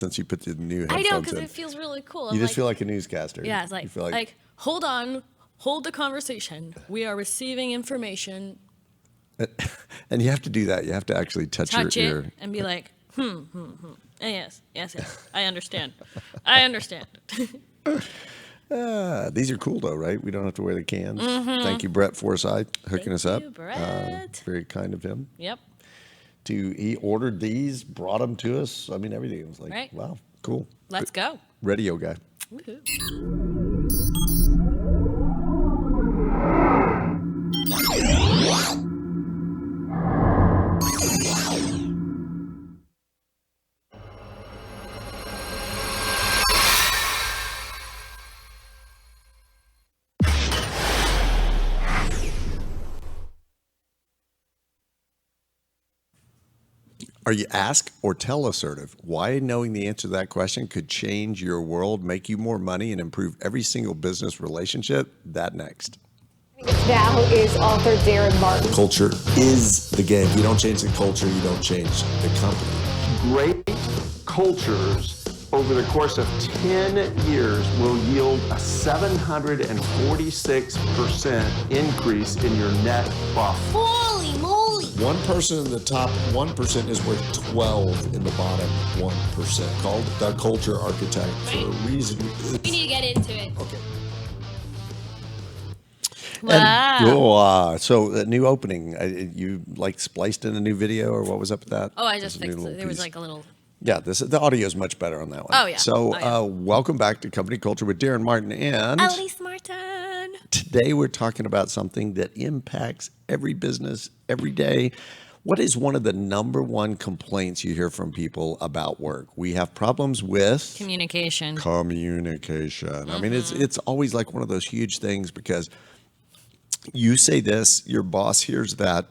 since you put the new I headphones know, because in. it feels really cool. You just feel like a newscaster. Yeah, it's You feel like, hold on, hold the conversation. We are receiving information. And you have to do that. You have to actually touch your it ear. and be like, Yes. I understand. I understand. These are cool, though, right? We don't have to wear the cans. Thank you, Brett Forsyth, hooking us up. Thank you, Brett. Very kind of him. Yep. He ordered these, brought them to us. I mean, everything. It was like, Right. wow, cool. Let's go. Radio guy. Woohoo. Are you ask or tell assertive? Why knowing the answer to that question could change your world, make you more money, and improve every single business relationship? That next. Now is author Daren Martin. Culture is the game. If you don't change the culture, you don't change the company. Great cultures over the course of 10 years will yield a 746% increase in your net profit. Holy moly! 1% in the top 1% is worth 12 in the bottom 1%. Called the culture architect for a reason. We need to get into it. Okay. Wow. So the new opening, you like spliced in a new video, or what was up with that? Oh, I just There's a new fixed it. little There was piece. like a little. Yeah, the audio is much better on that one. Oh, yeah. So Oh, yeah. welcome back to Company Culture with Daren Martin, and Elise Martin. today we're talking about something that impacts every business every day. What is one of the number one complaints you hear from people about work? We have problems with Communication. communication. I mean, it's always like one of those huge things because you say this, your boss hears that,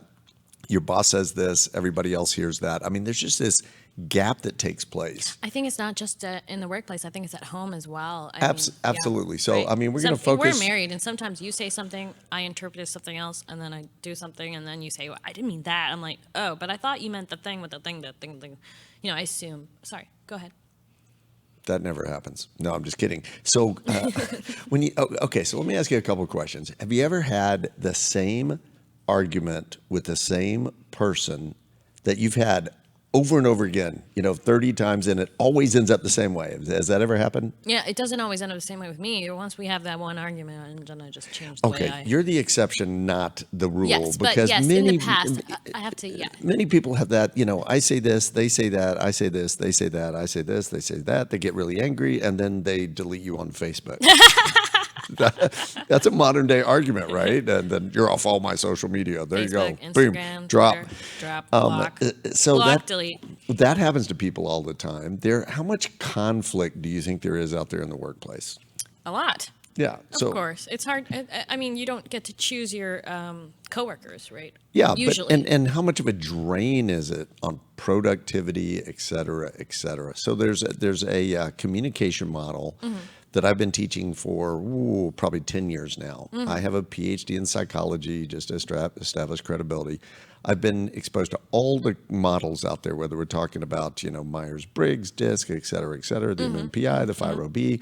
your boss says this, everybody else hears that. I mean, there's just this gap that takes place. I think it's not just in the workplace. I think it's at home as well. I mean, Absolutely. yeah, So, right. I mean, we're going to focus. We're married, and sometimes you say something, I interpret as something else, and then I do something, and then you say, well, I didn't mean that. I'm like, oh, but I thought you meant the thing with the thing, the thing. You know, I assume. Sorry, go ahead. That never happens. No, I'm just kidding. So, okay, so let me ask you a couple of questions. Have you ever had the same argument with the same person that you've had over and over again, 30 times, and it always ends up the same way? Has that ever happened? Yeah, it doesn't always end up the same way with me. Once we have that one argument, and then I just change the way Okay, you're the exception, not the rule. Yes, because but yes, many, in the past, I have to, yeah. Many people have that, I say this, they say that, I say this, they say that, I say this, they say that. They get really angry, and then they delete you on Facebook. That's a modern day argument, right? And then you're off all my social media. There Facebook, you go. Instagram, Boom. Drop. Twitter, drop, block. So Block, delete. that happens to people all the time. How much conflict do you think there is out there in the workplace? A lot. Yeah. Of course. It's hard. I mean, you don't get to choose your coworkers, right? Yeah, Usually. and how much of a drain is it on productivity, et cetera, et cetera? So there's a communication model that I've been teaching for probably 10 years now. I have a PhD in psychology just to establish credibility. I've been exposed to all the models out there, whether we're talking about Myers-Briggs, DISC, et cetera, the MMPI, the 5ROB.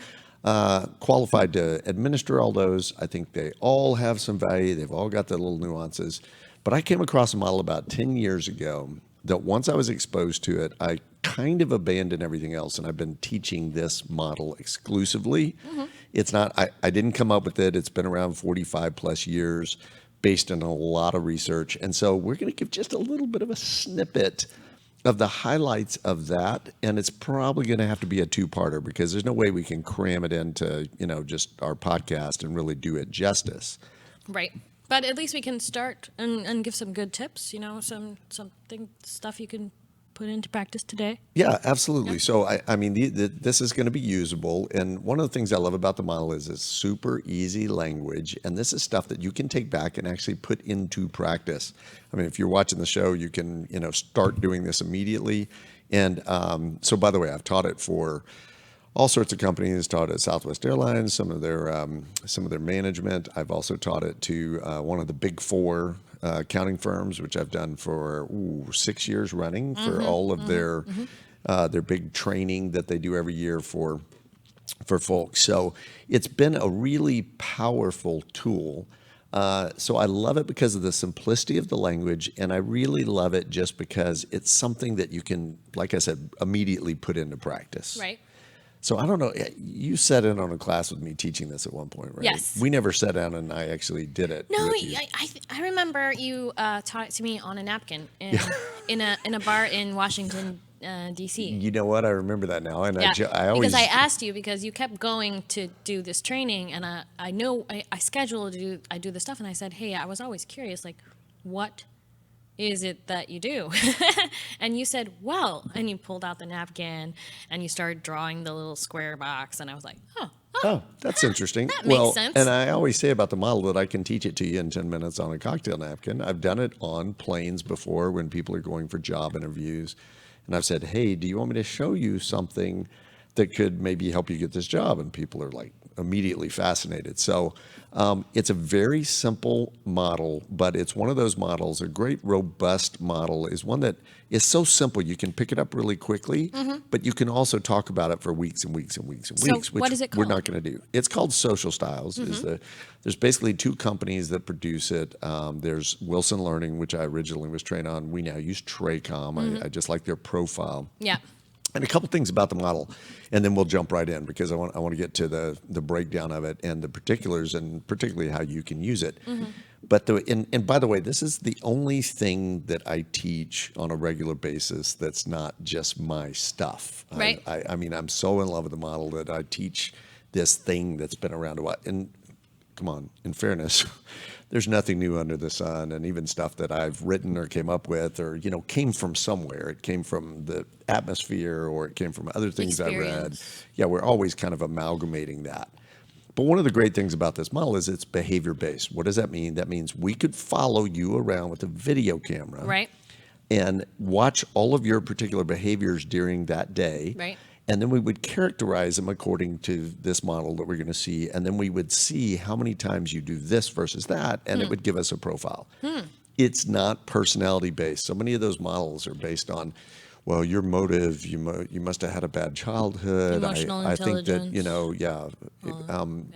Qualified to administer all those. I think they all have some value. They've all got their little nuances. But I came across a model about 10 years ago that once I was exposed to it, I kind of abandoned everything else. And I've been teaching this model exclusively. It's not, I didn't come up with it. It's been around 45 plus years based on a lot of research. And so we're going to give just a little bit of a snippet of the highlights of that, and it's probably going to have to be a two-parter because there's no way we can cram it into, just our podcast and really do it justice. Right. But at least we can start and give some good tips, stuff you can put into practice today. Yeah, absolutely. Yeah. So, I mean, this is going to be usable. And one of the things I love about the model is it's super easy language. And this is stuff that you can take back and actually put into practice. I mean, if you're watching the show, you can, start doing this immediately. And so, by the way, I've taught it for all sorts of companies. Taught it at Southwest Airlines, some of their management. I've also taught it to one of the big four accounting firms, which I've done for 6 years running for all of their their big training that they do every year for folks. So it's been a really powerful tool. So I love it because of the simplicity of the language, and I really love it just because it's something that you can, like I said, immediately put into practice. Right. So I don't know, you sat in on a class with me teaching this at one point, right? Yes. We never sat down and I actually did it. No, with you. I remember you taught it to me on a napkin in a bar in Washington, D.C. You know what? I remember that now, and Yeah, I always because I asked you because you kept going to do this training, and I know I scheduled I do this stuff, and I said, hey, I was always curious, like, what is it that you do? And you said, well, and you pulled out the napkin and you started drawing the little square box, and I was like, Oh, that's interesting. That makes sense. And I always say about the model that I can teach it to you in 10 minutes on a cocktail napkin. I've done it on planes before when people are going for job interviews. And I've said, hey, do you want me to show you something that could maybe help you get this job? And people are like immediately fascinated. So it's a very simple model, but it's one of those models. A great robust model is one that is so simple. You can pick it up really quickly, but you can also talk about it for weeks and weeks and weeks and So weeks, which what is it we're called? not going to do. It's called Social Styles. There's basically two companies that produce it. There's Wilson Learning, which I originally was trained on. We now use Traycom. I just like their profile. yeah. And a couple things about the model, and then we'll jump right in because I want to get to the breakdown of it and the particulars, and particularly how you can use it. But and by the way, this is the only thing that I teach on a regular basis that's not just my stuff. Right. I mean, I'm so in love with the model that I teach this thing that's been around a while. And come on, in fairness, there's nothing new under the sun, and even stuff that I've written or came up with or, came from somewhere. It came from the atmosphere, or it came from other things I read. Experience. Yeah, we're always kind of amalgamating that. But one of the great things about this model is it's behavior-based. What does that mean? That means we could follow you around with a video camera. Right. And watch all of your particular behaviors during that day. Right. And then we would characterize them according to this model that we're going to see. And then we would see how many times you do this versus that, and it would give us a profile. It's not personality based. So many of those models are based on, well, your motive, you must have had a bad childhood. Emotional I think that, intelligence.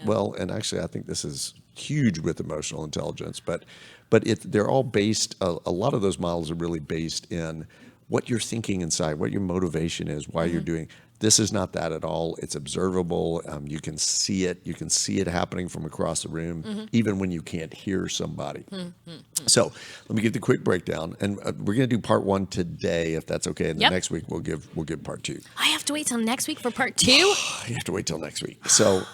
Well, and actually I think this is huge with emotional intelligence, but they're all based, a lot of those models are really based in what you're thinking inside, what your motivation is, why you're doing. This is not that at all. It's observable. You can see it. You can see it happening from across the room, even when you can't hear somebody. So let me give the quick breakdown, and we're going to do part one today, if that's okay. And then next week we'll give part two. I have to wait till next week for part 2? You have to wait till next week. So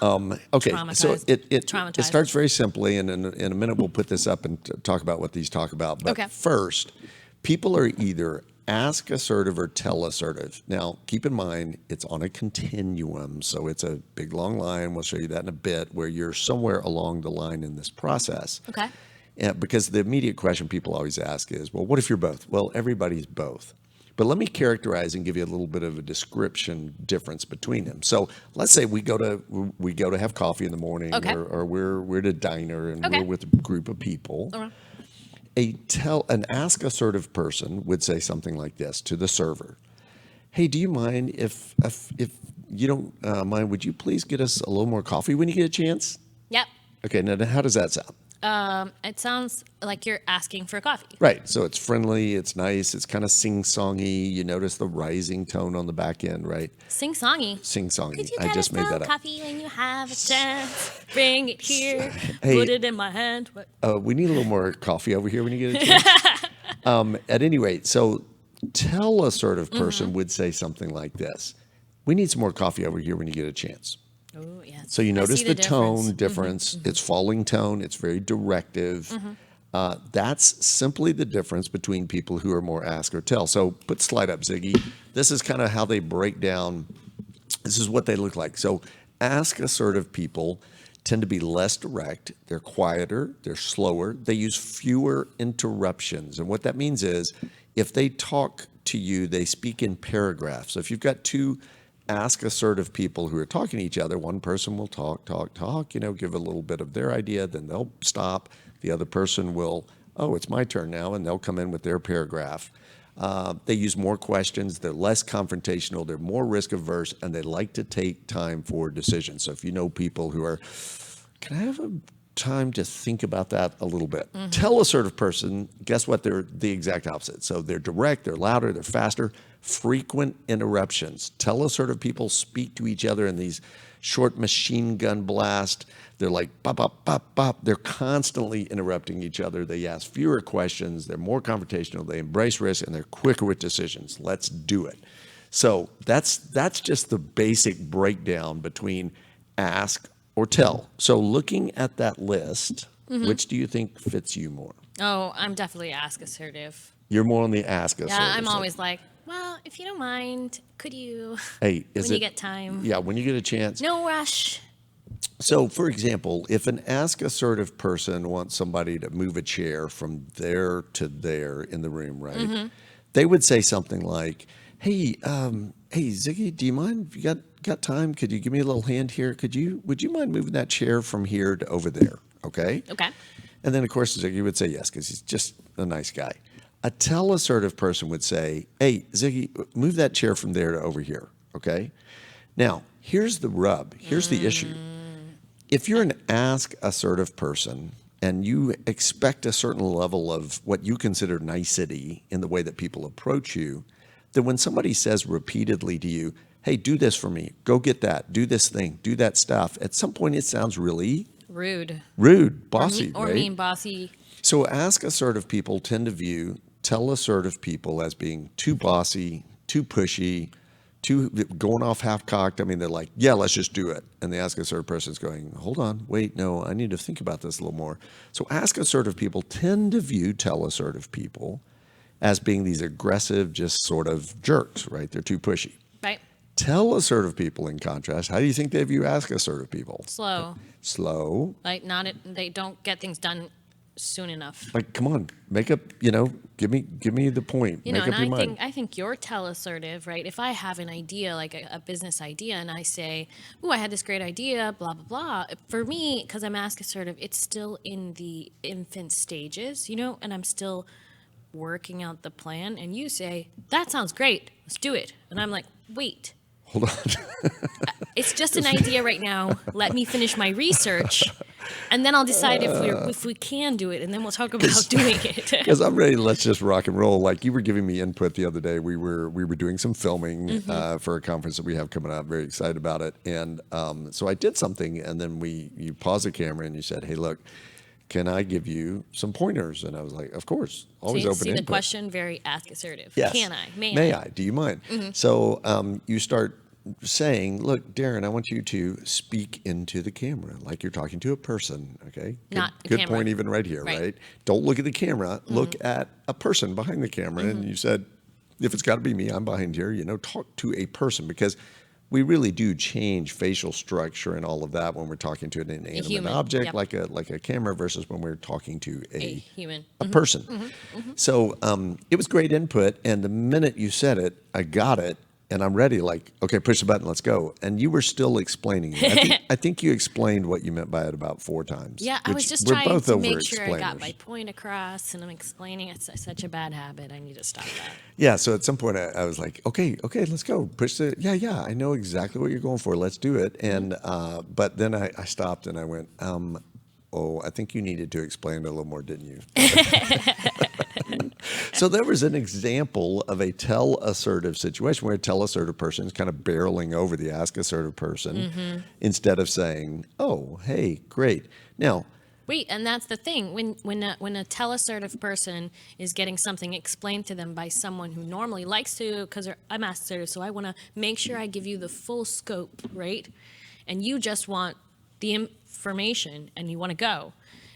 okay. So it starts very simply, and in a minute we'll put this up and talk about what these talk about. But first, people are either ask assertive or tell assertive. Now, keep in mind, it's on a continuum, so it's a big, long line. We'll show you that in a bit, where you're somewhere along the line in this process. Okay. Because the immediate question people always ask is, well, what if you're both? Well, everybody's both. But let me characterize and give you a little bit of a description difference between them. So let's say we go to have coffee in the morning, or we're at a diner and we're with a group of people. An ask assertive person would say something like this to the server: hey, do you mind if you don't mind, would you please get us a little more coffee when you get a chance? Yep. Okay, now how does that sound? It sounds like you're asking for coffee. Right. So it's friendly, it's nice, it's kind of sing-songy. You notice the rising tone on the back end, right? Sing-songy. Sing-songy. Could you I get just us made some that up. coffee when you have a chance? Bring it here. Hey, put it in my hand. What? We need a little more coffee over here when you get a chance. At any rate, so tell assertive person would say something like this: we need some more coffee over here when you get a chance. Oh, yeah. So you notice the tone difference. Mm-hmm. It's falling tone. It's very directive. That's simply the difference between people who are more ask or tell. So put slide up, Ziggy. This is kind of how they break down. This is what they look like. So ask assertive people tend to be less direct. They're quieter. They're slower. They use fewer interruptions. And what that means is if they talk to you, they speak in paragraphs. So if you've got two ask assertive people who are talking to each other, one person will talk, give a little bit of their idea, then they'll stop. The other person will, oh, it's my turn now, and they'll come in with their paragraph. They use more questions. They're less confrontational. They're more risk averse, and they like to take time for decisions. So if you know people who are, can I have a time to think about that a little bit? Tell assertive person, guess what? They're the exact opposite. So they're direct, they're louder, they're faster, frequent interruptions. Tell assertive people speak to each other in these short machine gun blast. They're like bop, bop, bop, bop. They're constantly interrupting each other. They ask fewer questions. They're more confrontational. They embrace risk, and they're quicker with decisions. Let's do it. So that's just the basic breakdown between ask or tell. So looking at that list, which do you think fits you more? Oh, I'm definitely ask assertive. You're more on the ask assertive. Yeah, I'm side. always like, well, if you don't mind, could you, Hey, when you get time? Yeah, when you get a chance. No rush. So, for example, if an ask assertive person wants somebody to move a chair from there to there in the room, right? They would say something like, "Hey, hey, Ziggy, do you mind? If you got time? Could you give me a little hand here? Would you mind moving that chair from here to over there? Okay." Okay. And then, of course, Ziggy would say yes because he's just a nice guy. A tell assertive person would say, "Hey, Ziggy, move that chair from there to over here." Okay. Now, here's the rub. Here's the issue. If you're an ask assertive person and you expect a certain level of what you consider nicety in the way that people approach you, then when somebody says repeatedly to you, "Hey, do this for me, go get that, do this thing, do that stuff," at some point it sounds really rude, bossy, or right? mean, bossy. So ask assertive people tend to view tell assertive people as being too bossy, too pushy, too going off half-cocked. I mean, they're like, yeah, let's just do it. And the ask assertive person's going, hold on, wait, no, I need to think about this a little more. So ask assertive people tend to view tell assertive people as being these aggressive, just sort of jerks, right? They're too pushy. Right. Tell assertive people, in contrast, how do you think they view ask assertive people? Slow. Like they don't get things done soon enough. Like, come on, make up, give me the point. You make know, up and your mind. I think you're tell-assertive, right? If I have an idea, like a business idea, and I say, "Ooh, I had this great idea," blah blah blah. For me, because I'm ask-assertive, it's still in the infant stages, and I'm still working out the plan. And you say, "That sounds great. Let's do it," and I'm like, "Wait." Hold on. It's just an idea right now. Let me finish my research, and then I'll decide if we can do it, and then we'll talk about doing it. Because I'm ready. Let's just rock and roll. Like you were giving me input the other day. We were doing some filming for a conference that we have coming up. Very excited about it. And so I did something, and then you paused the camera and you said, "Hey, look, can I give you some pointers?" And I was like, "Of course, always open See input." the question, very ask assertive. Yes. Can I? May I? Do you mind? So you start saying, "Look, Daren, I want you to speak into the camera like you're talking to a person." Okay, Not a good camera. point. Even right here, Right. right? Don't look at the camera. Look at a person behind the camera. And you said, "If it's got to be me, I'm behind here." Talk to a person because we really do change facial structure and all of that when we're talking to an inanimate human, object yep. like a camera versus when we're talking to A human. a person. So it was great input, and the minute you said it, I got it, and I'm ready. Like, okay, push the button, let's go. And you were still explaining it. I think you explained what you meant by it about 4 times. Yeah, I was which just we're trying both to make sure I got over-explainers. my point across, and I'm explaining it's such a bad habit. I need to stop that. Yeah, so at some point I was like, okay, let's go. Push the, yeah, I know exactly what you're going for. Let's do it. And but then I stopped and I went, I think you needed to explain it a little more, didn't you? So there was an example of a tell assertive situation where a tell assertive person is kind of barreling over the ask assertive person instead of saying, "Oh, hey, great." Now, Wait, and that's the thing. When a tell-assertive person is getting something explained to them by someone who normally likes to, because I'm assertive, so I want to make sure I give you the full scope, right? And you just want the information and you want to go.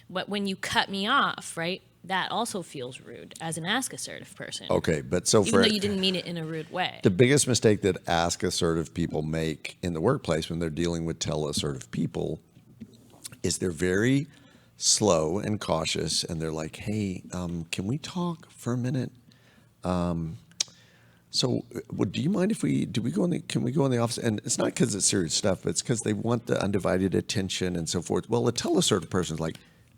But when you cut me off, right, that also feels rude as an ask assertive person. okay, but so Even though you didn't mean it in a rude way. the biggest mistake that ask assertive people make in the workplace when they're dealing with tell assertive people is they're very slow and cautious, and they're like, "Hey, can we talk for a minute? So, do you mind if can we go in the office?" And it's not because it's serious stuff, but it's because they want the undivided attention and so forth. Well, a tell assertive person's like,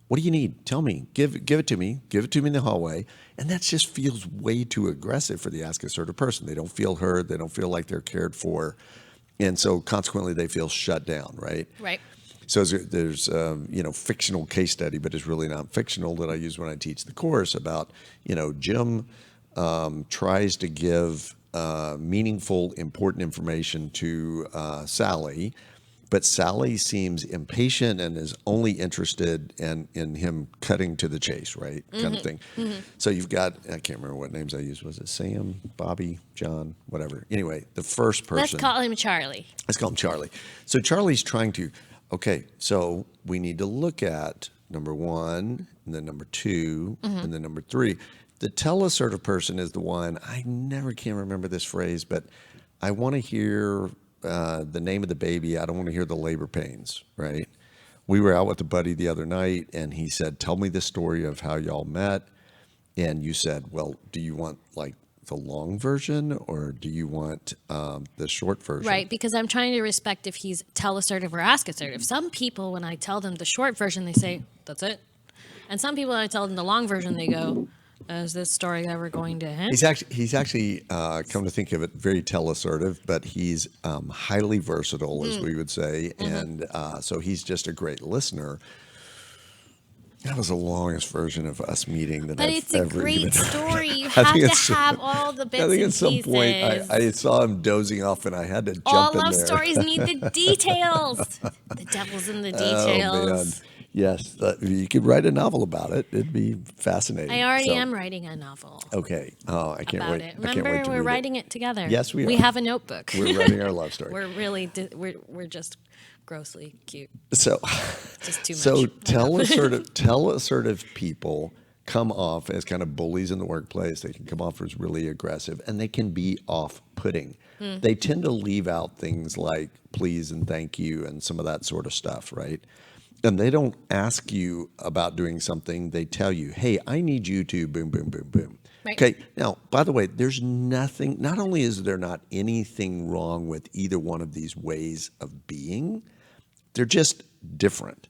What do you need? Tell me. Give it to me. Give it to me in the hallway. And that just feels way too aggressive for the ask assertive person. They don't feel heard. They don't feel like they're cared for. And so consequently, they feel shut down, right? Right. So there's fictional case study, but it's really not fictional, that I use when I teach the course about, Jim tries to give meaningful, important information to Sally, but Sally seems impatient and is only interested in him cutting to the chase, right? Kind of thing. So you've got, I can't remember what names I used. Was it Sam, Bobby, John, whatever? Anyway, the first person. Let's call him Charlie. Let's call him Charlie. So Charlie's trying to, okay, so we need to look at number one, and then number two, and then number three. The tell-assertive person is the one, I never can remember this phrase, but I want to hear the name of the baby. I don't want to hear the labor pains, right? We were out with a buddy the other night, and he said, tell me the story of how y'all met. And you said, well, do you want like the long version or do you want the short version? Right, because I'm trying to respect if he's tell assertive or ask assertive. Some people, when I tell them the short version, they say, that's it. And some people, when I tell them the long version, they go, is this story ever going to end? He's actually come to think of it, very tell-assertive, but he's highly versatile, as we would say, and so he's just a great listener. That was the longest version of us meeting that But I've it's a ever great even story. You have to have all the bits I think and at some pieces. point I saw him dozing off, and I had to jump All in love there. stories need the details. The devil's in the details. Oh man, yes, you could write a novel about it. It'd be fascinating. I already So, am writing a novel Okay. Oh, I can't about wait. it. I can't Remember, wait to we're read writing it. it together. Yes, we We are. have a notebook. We're writing our love story. We're really, we're just grossly cute. So, Just too much. so tell assertive people come off as kind of bullies in the workplace. They can come off as really aggressive, and they can be off-putting. They tend to leave out things like please and thank you and some of that sort of stuff, right? And they don't ask you about doing something. They tell you, hey, I need you to boom, boom, boom, boom. Right. Okay. Now, by the way, there's nothing, not only is there not anything wrong with either one of these ways of being, they're just different.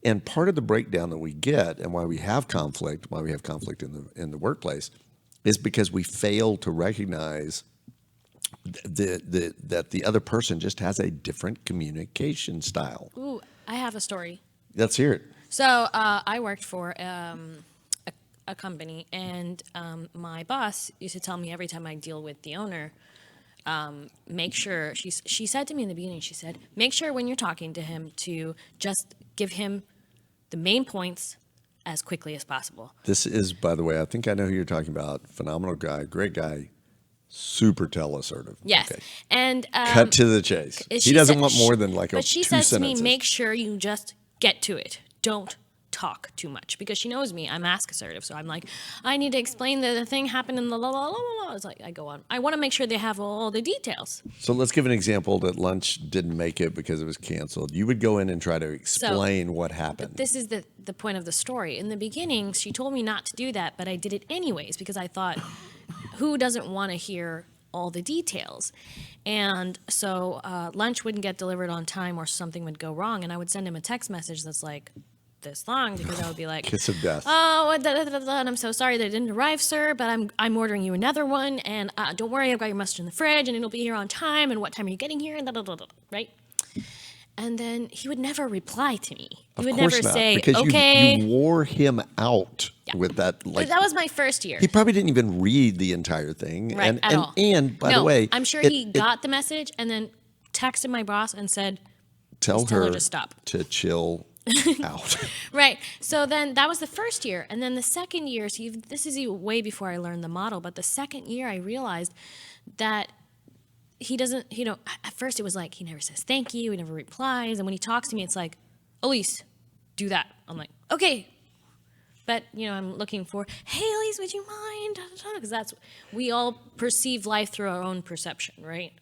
And part of the breakdown that we get and why we have conflict in the workplace is because we fail to recognize that the other person just has a different communication style. Ooh, I have a story. Let's hear it. So I worked for a company, and my boss used to tell me every time I deal with the owner, make sure, she said to me in the beginning, she said, make sure when you're talking to him to just give him the main points as quickly as possible. This is, by the way, I think I know who you're talking about. Phenomenal guy, great guy, super tell-assertive. Yes. Okay. And Cut to the chase. He doesn't want more than like but she two says sentences. to me, make sure you just get to it. Don't talk too much, because she knows me. I'm ask assertive, so I'm like, I need to explain that the thing happened in the la la la la la. It's like I go on. I want to make sure they have all the details. So let's give an example that lunch didn't make it because it was canceled. You would go in and try to explain what happened. This is the point of the story. In the beginning, she told me not to do that, but I did it anyways because I thought, who doesn't want to hear all the details? And so lunch wouldn't get delivered on time, or something would go wrong, and I would send him a text message that's like this long, because I would be like, Kiss of death. oh, and I'm so sorry that it didn't arrive, sir, but I'm ordering you another one, and don't worry, I've got your mustard in the fridge, and it'll be here on time, and what time are you getting here, and right? And then he would never reply to me. He would never say, because okay. you wore him out with that. Like, That was my first year. he probably didn't even read the entire thing. Right, at all. And by the way, I'm sure he got the message and then texted my boss and said, tell her her to stop. to chill out. Right. So then that was the first year. And then the second year, so this is way before I learned the model, but the second year I realized that he doesn't, at first it was like, he never says thank you, he never replies. And when he talks to me, it's like, Elise, do that. I'm like, okay. But, I'm looking for, hey, Elise, would you mind? Because we all perceive life through our own perception, right?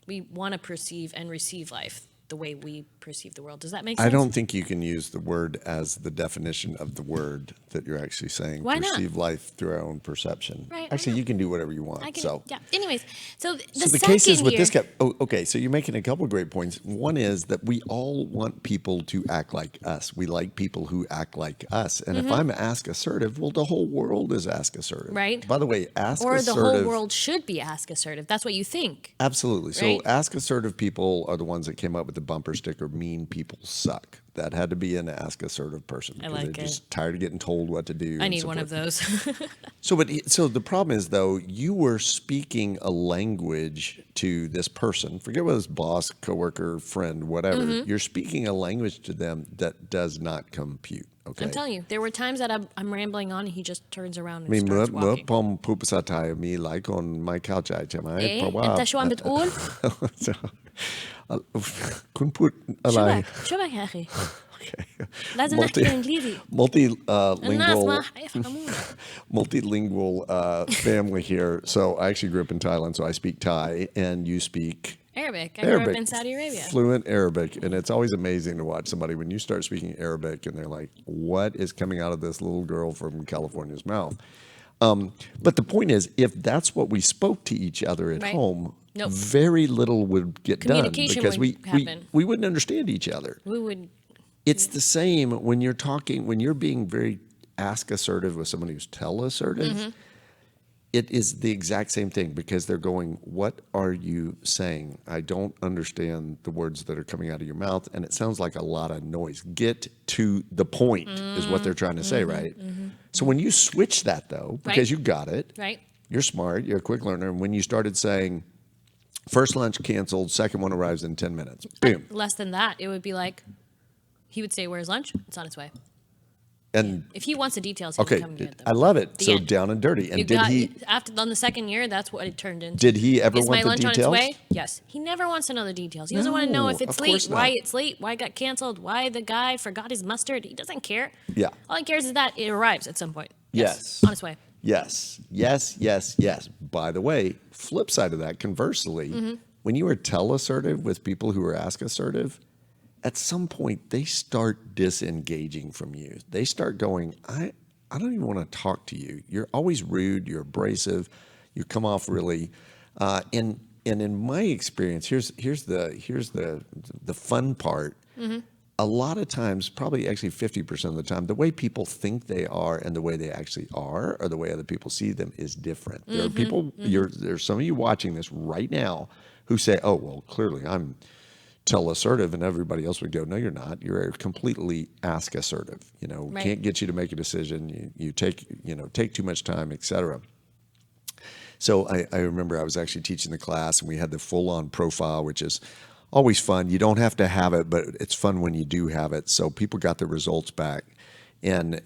We want to perceive and receive life the way we perceive the world. Does that make sense? I don't think you can use the word as the definition of the word that you're actually saying. Why not? Perceive life through our own perception. Right, why Actually, not? you can do whatever you want. I can, so. yeah. Anyways, so So the second case is with year, this guy. Oh, okay. So you're making a couple of great points. One is that we all want people to act like us. We like people who act like us. And if I'm ask assertive, well, the whole world is ask assertive. Right. By the way, ask or assertive. the whole world should be ask assertive. That's what you think. Absolutely. So Right? ask assertive people are the ones that came up with the bumper sticker, mean people suck. That had to be an ask assertive person because like they're it. just tired of getting told what to do. I and need so one of forth. those. So the problem is though, you were speaking a language to this person. Forget whether it's boss, coworker, friend, whatever. You're speaking a language to them that does not compute. Okay. I'm telling you, there were times that I'm rambling on and he just turns around and มี starts เมื่อ walking. ผมพูดภาษาไทยมีหลายคนไม่เข้าใจใช่ไหม เอ๊ะ เพราะว่า انت شو عم بتقول؟ คุณพูดอะไร شو بك يا اخي؟ Okay. لازم نحكي انجليزي. الناس ما Multilingual حيفهمونا. multilingual family here. So I actually grew up in Thailand, so I speak Thai, and you speak Arabic. I grew up Arabic, in Saudi Arabia. fluent Arabic, and it's always amazing to watch somebody when you start speaking Arabic, and they're like, "What is coming out of this little girl from California's mouth?" But the point is, if that's what we spoke to each other at Right. home, Nope. very little would get done Communication because would happen. we wouldn't understand each other. We would. It's the same when you're talking, when you're being very ask assertive with someone who's tell assertive. It is the exact same thing because they're going, what are you saying? I don't understand the words that are coming out of your mouth. And it sounds like a lot of noise. Get to the point is what they're trying to say, right? So when you switch that though, because Right. you got it, Right. you're smart, you're a quick learner. And when you started saying, first lunch canceled, second one arrives in 10 minutes, boom. Less than that, it would be like, he would say, "Where's lunch? It's on its way." And If he wants the details, he okay, can come get them. I love it. The So end. down and dirty. And You did got- he after on the second year? That's what it turned into. did he ever Is want my the lunch details? on its way? Yes. He never wants to know the details. He doesn't want to know if No, it's of late, course why not. it's late, why it got canceled, why the guy forgot his mustard. He doesn't care. Yeah. All he cares is that it arrives at some point. Yes. On its way. Yes, yes, yes, yes. By the way, flip side of that, conversely, when you are tell assertive with people who are ask assertive, at some point they start disengaging from you. They start going, I don't even want to talk to you. You're always rude. You're abrasive. You come off really, and in my experience, here's the fun part. A lot of times, probably actually 50% of the time, the way people think they are and the way they actually are, or the way other people see them, is different. There are people. There's some of you watching this right now who say, "Oh, well, clearly I'm tell assertive," and everybody else would go, "No, you're not. You're completely ask assertive. Right. Can't get you to make a decision. You take too much time, etc." So I remember I was actually teaching the class, and we had the full on profile, which is always fun. You don't have to have it, but it's fun when you do have it. So people got the results back. And,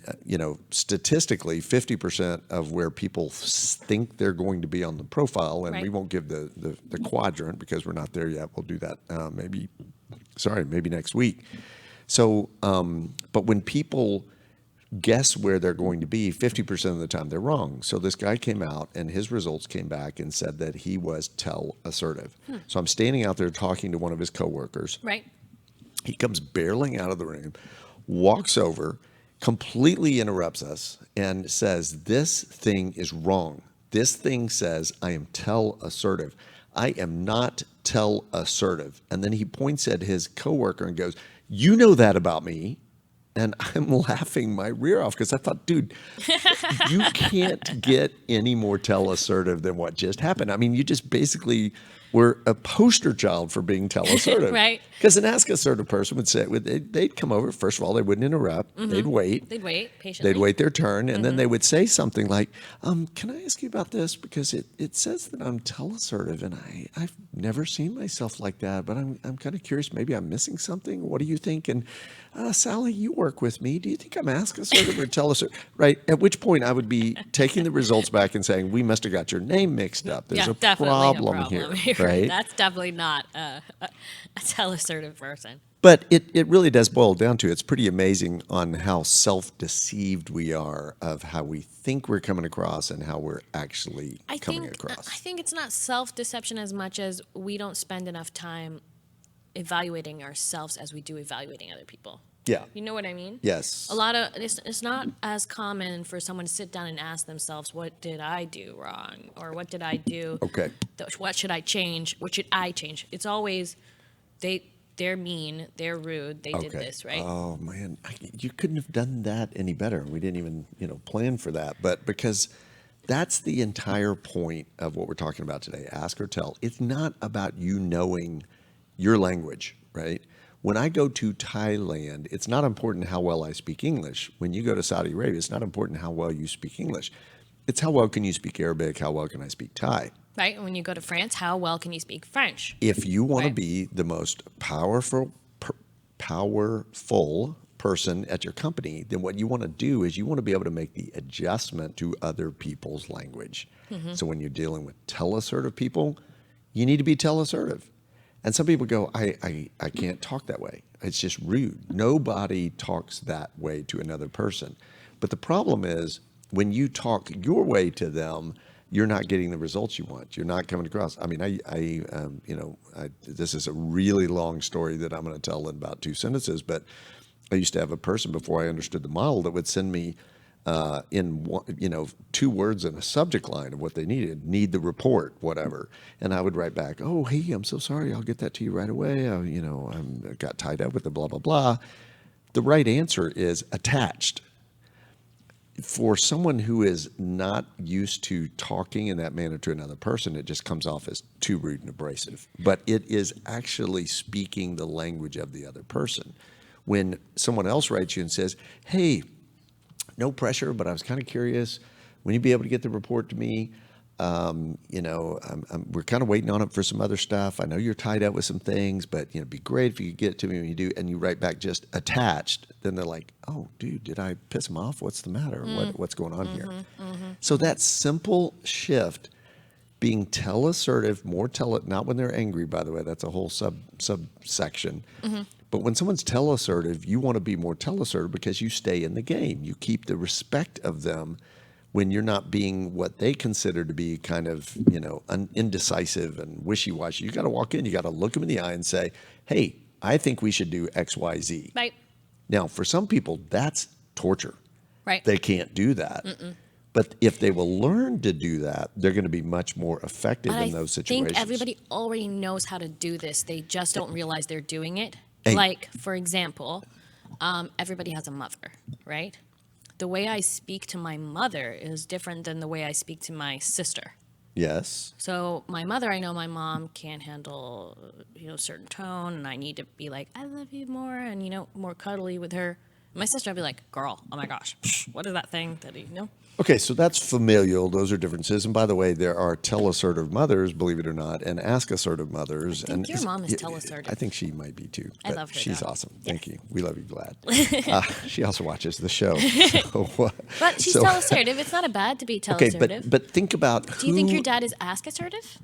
statistically, 50% of where people think they're going to be on the profile, and Right. we won't give the quadrant because we're not there yet. We'll do that maybe next week. So, but when people guess where they're going to be, 50% of the time they're wrong. So this guy came out and his results came back and said that he was tell assertive. So I'm standing out there talking to one of his coworkers. Right. He comes barreling out of the room, walks over, completely interrupts us, and says, "This thing is wrong. This thing says I am tell assertive. I am not tell assertive." And then he points at his coworker and goes, "You know that about me." And I'm laughing my rear off because I thought, dude, you can't get any more tell assertive than what just happened. I mean, you just basically were a poster child for being tell assertive. Right. Because an ask assertive person would say, they'd come over. First of all, they wouldn't interrupt. They'd wait. They'd wait patiently. They'd wait their turn, and then they would say something like, "Can I ask you about this? Because it says that I'm tell assertive, and I've never seen myself like that, but I'm kind of curious. Maybe I'm missing something. What do you think?" And Sally, you work with me. Do you think I'm ask assertive or tell assertive? Right. At which point I would be taking the results back and saying, "We must have got your name mixed up. There's yeah, a definitely problem a problem here." Right. That's definitely not a tell assertive person. But it really does boil down to, it's pretty amazing on how self-deceived we are of how we think we're coming across and how we're actually coming across. I think it's not self-deception as much as we don't spend enough time evaluating ourselves as we do evaluating other people. Yeah. You know what I mean? Yes. A lot of it's not as common for someone to sit down and ask themselves, what did I do wrong? Or what did I do? Okay. What should I change? What should I change? It's always they're mean, they're rude, they did this, right? Oh man, you couldn't have done that any better. We didn't even, plan for that. But because that's the entire point of what we're talking about today, ask or tell. It's not about you knowing your language, right? When I go to Thailand, it's not important how well I speak English. When you go to Saudi Arabia, it's not important how well you speak English. It's how well can you speak Arabic, how well can I speak Thai? Right? And when you go to France, how well can you speak French? If you want to Right. be the most powerful person at your company, then what you want to do is you want to be able to make the adjustment to other people's language. So when you're dealing with teleassertive people, you need to be teleassertive. And some people go, I can't talk that way. It's just rude. Nobody talks that way to another person. But the problem is when you talk your way to them, you're not getting the results you want. You're not coming across. I mean, this is a really long story that I'm going to tell in about 2 sentences, but I used to have a person before I understood the model that would send me in 2 words in a subject line of what they needed, need the report, whatever. And I would write back, oh, hey, I'm so sorry. I'll get that to you right away. I got tied up with the blah, blah, blah. The right answer is attached. For someone who is not used to talking in that manner to another person, it just comes off as too rude and abrasive. But it is actually speaking the language of the other person. When someone else writes you and says, hey, no pressure, but I was kind of curious, when you be able to get the report to me? We're kind of waiting on it for some other stuff. I know you're tied up with some things, but it'd be great if you could get it to me when you do. And you write back just attached. Then they're like, oh, dude, did I piss them off? What's the matter? What's going on here? So that simple shift, being teleassertive, not when they're angry, by the way, that's a whole subsection. But when someone's teleassertive, you want to be more teleassertive because you stay in the game. You keep the respect of them when you're not being what they consider to be kind of, indecisive and wishy-washy. You got to walk in, you got to look them in the eye and say, hey, I think we should do X, Y, Z. Right. Now, for some people, that's torture. Right. They can't do that. But if they will learn to do that, they're going to be much more effective in those situations. I think everybody already knows how to do this. They just don't realize they're doing it. Hey. Like, for example, everybody has a mother, right? The way I speak to my mother is different than the way I speak to my sister. Yes. So my mother, I know my mom can't handle, certain tone, and I need to be like, I love you more, and, more cuddly with her. My sister, I'd be like, girl, oh my gosh, what is that thing that Okay, so that's familial. Those are differences. And by the way, there are teleassertive mothers, believe it or not, and ask-assertive mothers. I think your mom is teleassertive. I think she might be too. I love her, She's though. awesome. Thank you. We love you, Glad. She also watches the show. So, But she's teleassertive. It's not a bad to be teleassertive. okay, but think about Do you think your dad is ask-assertive?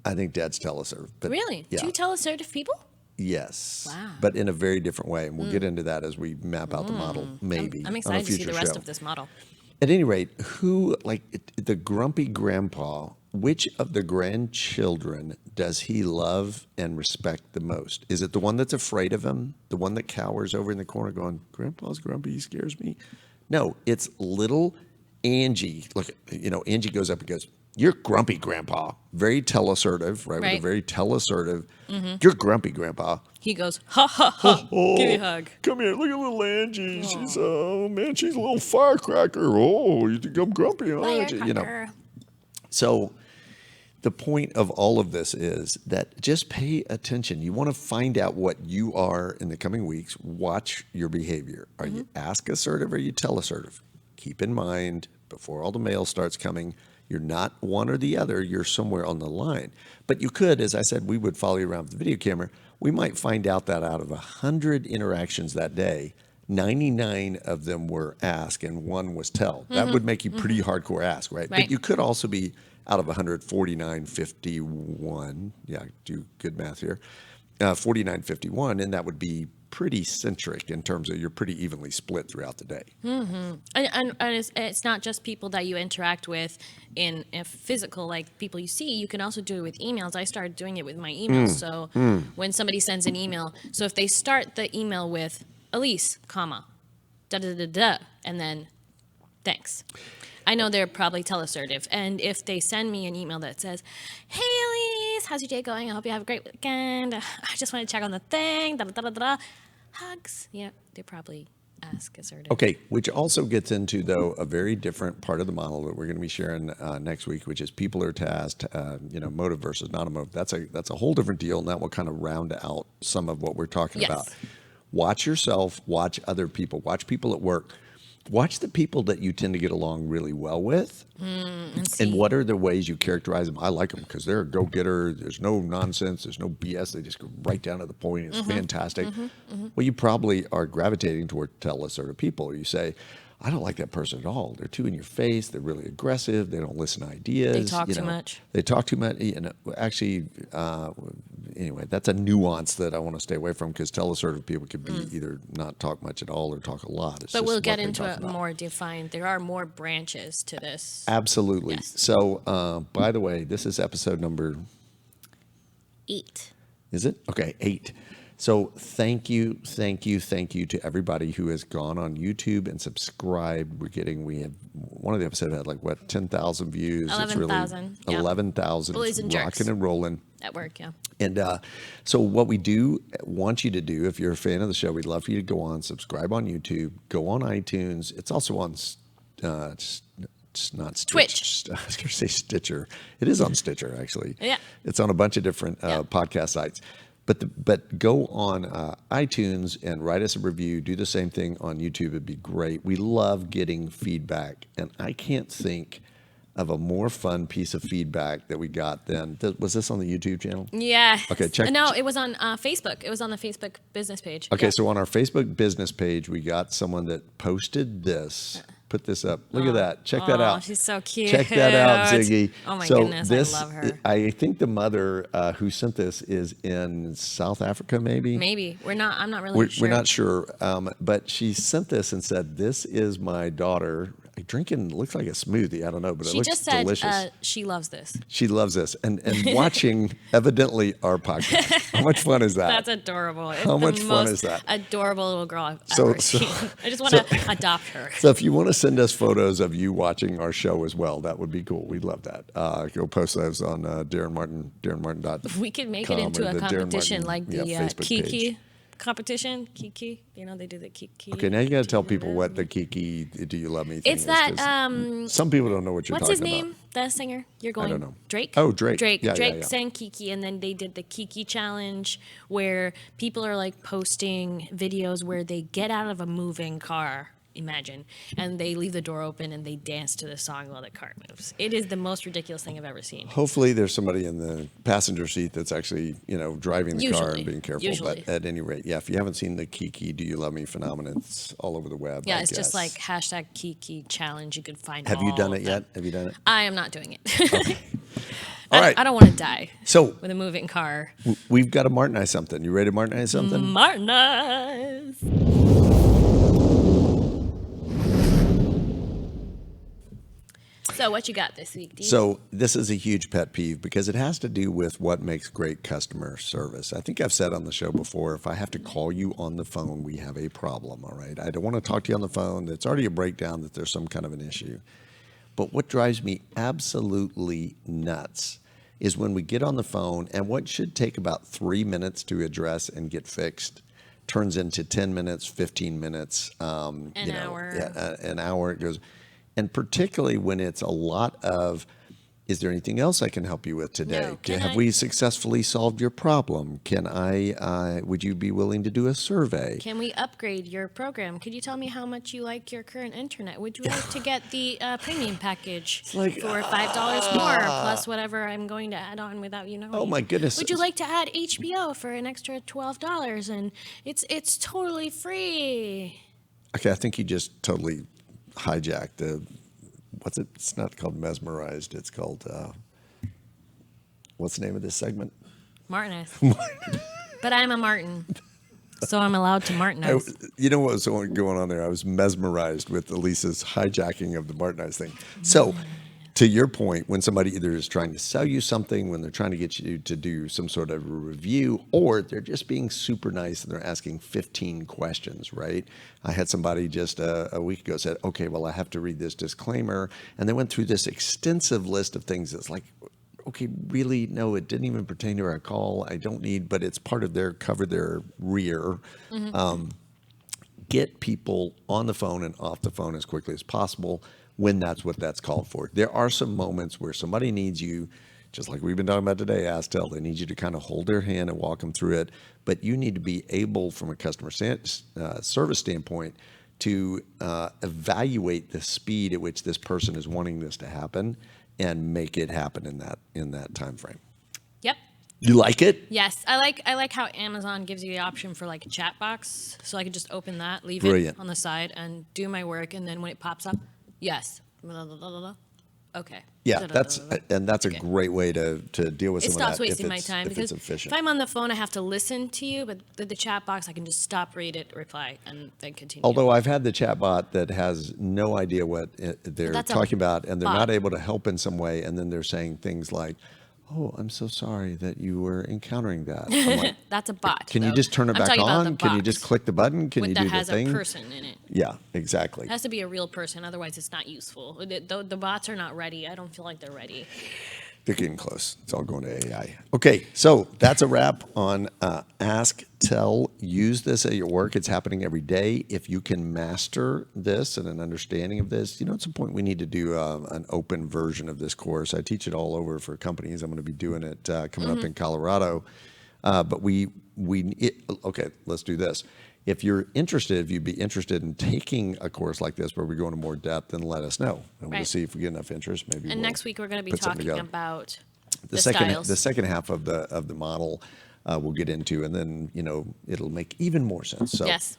I think Dad's teleassertive. But Really? Yeah. 2 teleassertive people? Yes. Wow. But in a very different way. And we'll get into that as we map out the model, maybe. I'm on a excited to see future the rest show. of this model. At any rate, the grumpy grandpa, which of the grandchildren does he love and respect the most? Is it the one that's afraid of him? The one that cowers over in the corner going, Grandpa's grumpy, he scares me? No, it's little Angie. Look, Angie goes up and goes, you're grumpy, Grandpa. Very teleassertive, right? With Right. a very teleassertive, you're grumpy, Grandpa. He goes, ha, ha, ha. Give me a hug. Come here, look at little Angie. She's, she's a little firecracker. Oh, you think I'm grumpy, huh, Angie? Firecracker. So the point of all of this is that just pay attention. You want to find out what you are in the coming weeks. Watch your behavior. Are you ask assertive or are you tell assertive? Keep in mind, before all the mail starts coming, you're not one or the other. You're somewhere on the line. But you could, as I said, we would follow you around with the video camera. We might find out that out of 100 interactions that day, 99 of them were ask and 1 was tell. That would make you pretty hardcore ask, right? Right. But you could also be out of 149, 51. Yeah, do good math here. 49, 51, and that would be pretty centric in terms of you're pretty evenly split throughout the day. And it's not just people that you interact with in a physical, like people you see. You can also do it with emails. I started doing it with my emails. So when somebody sends an email, so if they start the email with Elise, comma, da da da da, and then thanks. I know they're probably teleassertive. And if they send me an email that says, hey, Elise, how's your day going? I hope you have a great weekend. I just want to check on the thing. Da, da, da, da, da. Hugs. Yeah, they probably ask assertive. Okay, which also gets into, though, a very different part of the model that we're going to be sharing next week, which is people are tasked, motive versus non-emotive. That's a whole different deal, and that will kind of round out some of what we're talking about. Watch yourself, watch other people, watch people at work. Watch the people that you tend to get along really well with, and what are the ways you characterize them. I like them because they're a go-getter. There's no nonsense. There's no BS. They just go right down to the point. It's fantastic. Well, you probably are gravitating toward teleassertive people. You say, I don't like that person at all. They're too in your face. They're really aggressive. They don't listen to ideas. They talk too much. They talk too much. And actually, anyway, that's a nuance that I want to stay away from because teleassertive people could be either not talk much at all or talk a lot. It's But we'll just get what they into talk it about. more defined. There are more branches to this. Absolutely. Yes. So, by the way, this is episode number, 8. is it? Okay, 8. So thank you to everybody who has gone on YouTube and subscribed. We have one of the episodes had 10,000 views. 11,000. Yeah. 11,000. Bullies and jerks. Rocking and rolling. At work, yeah. And so what we do want you to do, if you're a fan of the show, we'd love for you to go on, subscribe on YouTube, go on iTunes. It's also on, it's not Stitch. Twitch. I was going to say Stitcher. It is on Stitcher, actually. Yeah. It's on a bunch of different podcast sites. But go on iTunes and write us a review. Do the same thing on YouTube. It'd be great. We love getting feedback. And I can't think of a more fun piece of feedback that we got than, was this on the YouTube channel? Yeah. Okay, check. No, it was on Facebook. It was on the Facebook business page. Okay, Yeah. so on our Facebook business page, we got someone that posted this. Put this up. Look at that. Check that out. She's so cute. Check that out, Ziggy. Oh my so goodness, this, I love her. I think the mother who sent this is in South Africa, maybe. Maybe. I'm not really sure. We're not sure. But she sent this and said, "This is my daughter drinking. Looks like a smoothie. I don't know, but it She looks just said delicious. she loves this. She loves this and watching evidently our podcast. How much fun is that? That's adorable. It's How the much fun most is that? adorable little girl I've So- ever so- seen. I just want to adopt her. So if you want to send us photos of you watching our show as well, that would be cool. We'd love that. Go post those on Daren Martin, DarenMartin.com. We could make it into or a the Daren competition Martin, like the Facebook Kiki page. competition. Kiki, they do the Kiki. Okay, now you got to tell people what the Kiki "Do You Love Me" thing It's is, that 'cause some people don't know what you're what's talking his name? about. The singer? You're going. don't know. Drake. Oh, Drake. Drake. Yeah, Drake yeah. sang Kiki, and then they did the Kiki challenge, where people are like posting videos where they get out of a moving car. Imagine, and they leave the door open and they dance to the song while the car moves. It is the most ridiculous thing I've ever seen. Hopefully, there's somebody in the passenger seat that's actually, driving the car Usually. and being careful. Usually. But at any rate, yeah, if you haven't seen the Kiki "Do You Love Me" phenomenon, it's all over the web. Yeah, I it's just guess. like hashtag Kiki challenge. You could find. Have you all done of it them. yet? Have you done it? I am not doing it. All right. I don't want to die So with a moving car. we've got to Martinize something. You ready to Martinize something? Martinez. So what you got this week, Dee? So this is a huge pet peeve because it has to do with what makes great customer service. I think I've said on the show before, if I have to call you on the phone, we have a problem, all right? I don't want to talk to you on the phone. It's already a breakdown that there's some kind of an issue. But what drives me absolutely nuts is when we get on the phone and what should take about 3 minutes to address and get fixed turns into 10 minutes, 15 minutes. An hour. Yeah, an hour. It goes. And particularly when it's a lot of, is there anything else I can help you with today? No. Have we successfully solved your problem? Would you be willing to do a survey? Can we upgrade your program? Could you tell me how much you like your current internet? Would you like to get the premium package like, for $5 more plus whatever I'm going to add on without you knowing? Oh my goodness. Would you like to add HBO for an extra $12 and it's totally free? Okay, I think you just totally hijacked it's not called mesmerized, it's called what's the name of this segment? Martinez. But I'm a Martin. So I'm allowed to Martinize. You know what was going on there? I was mesmerized with Elisa's hijacking of the Martinize thing. So, to your point, when somebody either is trying to sell you something, when they're trying to get you to do some sort of a review, or they're just being super nice and they're asking 15 questions, right? I had somebody just a week ago said, okay, well, I have to read this disclaimer. And they went through this extensive list of things that's like, okay, really? No, it didn't even pertain to our call. I don't need, but it's part of cover their rear. Get people on the phone and off the phone as quickly as possible when that's what that's called for. There are some moments where somebody needs you, just like we've been talking about today, ask, tell. They need you to kind of hold their hand and walk them through it. But you need to be able, from a customer service standpoint, to evaluate the speed at which this person is wanting this to happen and make it happen in that time frame. Yep. You like it? Yes, I like how Amazon gives you the option for like a chat box, so I can just open that, leave Brilliant. it on the side, and do my work, and then when it pops up, yes, blah, blah, blah, blah. Okay. Yeah, Da, da, that's da, da, da. and that's a great way to deal with It some of stops that wasting my time if because it's efficient. if I'm on the phone, I have to listen to you, but with the chat box, I can just stop, read it, reply, and then continue. Although I've had the chatbot that has no idea what they're That's a talking about, and they're bot. not able to help in some way, and then they're saying things like, "Oh, I'm so sorry that you were encountering that." I'm like, That's a bot. can you though. just turn it I'm back talking about the on? Can you just box click the button? Can you that do the has thing? a person in it. Yeah, exactly. It has to be a real person, otherwise it's not useful. The bots are not ready. I don't feel like they're ready. They're getting close. It's all going to AI. Okay, so that's a wrap on Ask, Tell. Use this at your work. It's happening every day. If you can master this and an understanding of this, at some point we need to do an open version of this course. I teach it all over for companies. I'm going to be doing it coming up in Colorado. But okay, let's do this. If you'd be interested in taking a course like this where we go into more depth, then let us know. And we'll Right. see if we get enough interest. Maybe. And we'll next week we're going to be put something talking together. about The styles. second half of the model we'll get into, and then it'll make even more sense. So Yes.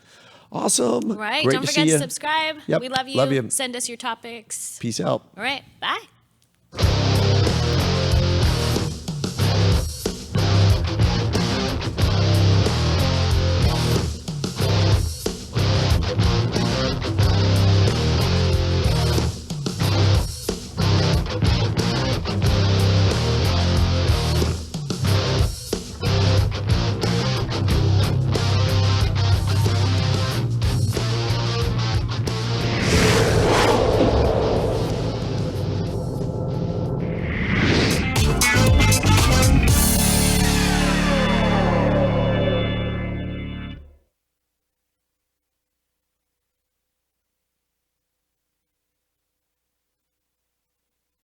awesome. Right. Great Don't to forget see to you. subscribe. Yep. We love you. Love you. Send us your topics. Peace out. All right. Bye.